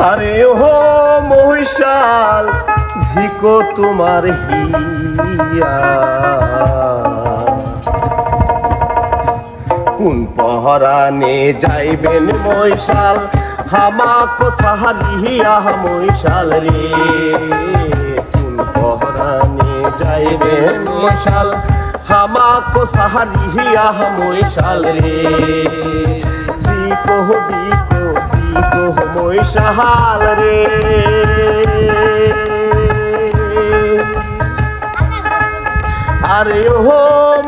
আরে ও মহিষাল ধিকো তোমার হিয়া কোন পহরানে যাইবেন মহিষাল হামাকো সাহারিয়া মহিষাল রে কোন পহরানে যাইবেন মহিষাল হামাকো সাহারিয়া মহিষাল রে দিকো দিকো দিকো মহিষাল রে আরে ও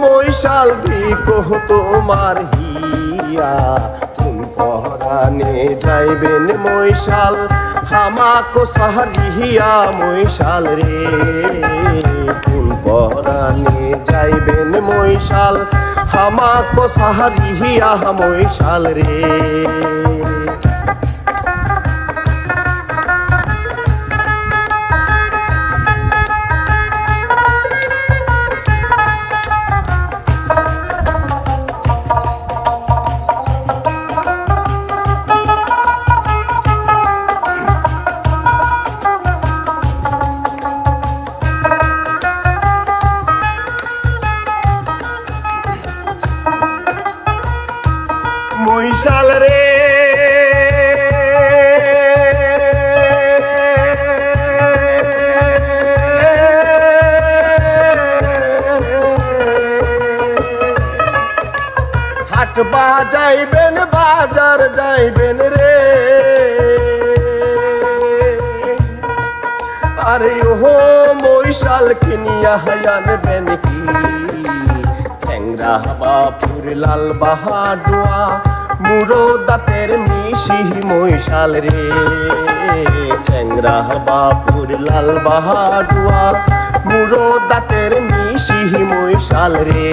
মহিষাল দিকো তোমার হিয়া কোন পহরানে যাইবেন মহিষাল হামাকো সাহারিয়া মহিষাল রে কোন পহরানে যাইবেন মহিষাল হামাকো সাহারিয়া মহিষাল রে মহিষাল রে হাট বাজাইবেন বাজার যাইবেন রে আরে ও মহিষাল কিনিয়া আনবেন কি চ্যাংরা বাপুর লাল বাহাদুয়া মুরো দাঁতের মিশি মহিষাল রে চ্যাংরা বাপুর লাল বাহাদুয়া মুরো দাঁতের মিশি মহিষাল রে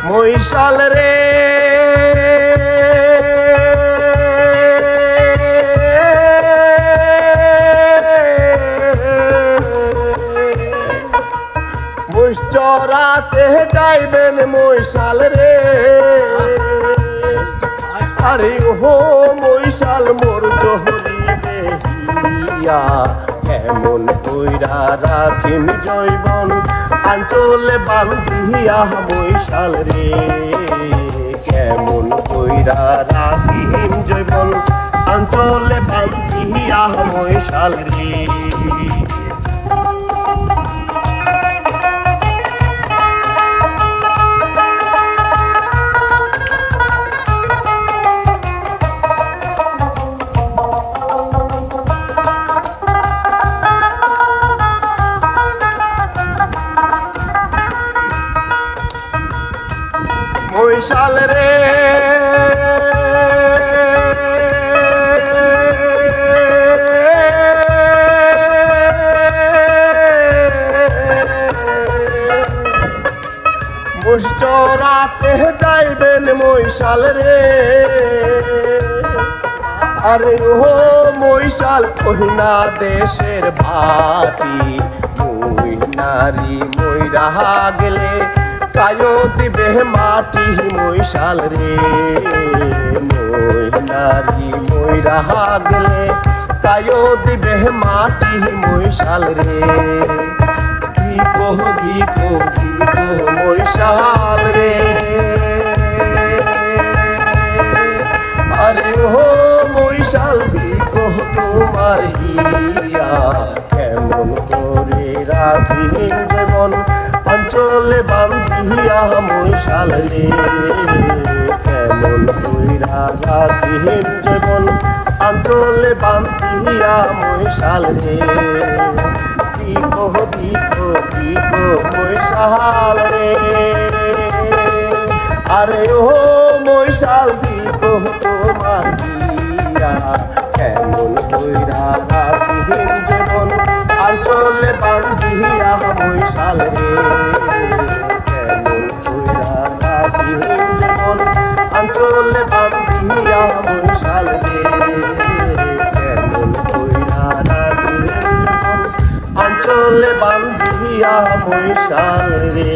মহিষাল রে মহিষ চরাতে যাইবেন মহিষাল রে আরে ও মহিষাল মোর জহরি দেহিয়া কেমন কইরা রাখিম জৈবন আঞ্চলে বান্ধিয়া মহিষাল রে কেমন কইরা রাখিম জৈবন আঞ্চলে বান্ধিয়া মহিষাল রে মহিষাল রে মহিষ চরাতে যাইবেন মহিষাল রে আরে ও মহিষাল কহিনা দেশের ভাতি মহিনারি ময়রা গেলে কায়ো দিবে মাটি মহিষাল রে মহিনারি ময়রা গেলে কায়ো দিবে মাটি মহিষাল রে দিকো দিকো দিকো মহিষাল রে আরে ও মহিষাল দিকো তোমার হিয়া কেমন করে রাখিম জীবন অঞ্চলে বান্ধিয়া মহিষাল রে কেমন কইরা রাখিম জীবন অঞ্চলে বান্ধিয়া মহিষাল রে দিকো দিকো দিকো মহিষাল রে আরে ও মহিষাল দিকো তোমার হিয়া কেমন কইরা রাখিম জীবন আঞ্চলে বান্ধিয়া মৈশাল রে কেমন কইরা রাখিম রে মন আঞ্চলে বান্ধিয়া মৈশাল রে কেমন কইরা রাখিম রে মন আঞ্চলে বান্ধিয়া মৈশাল রে।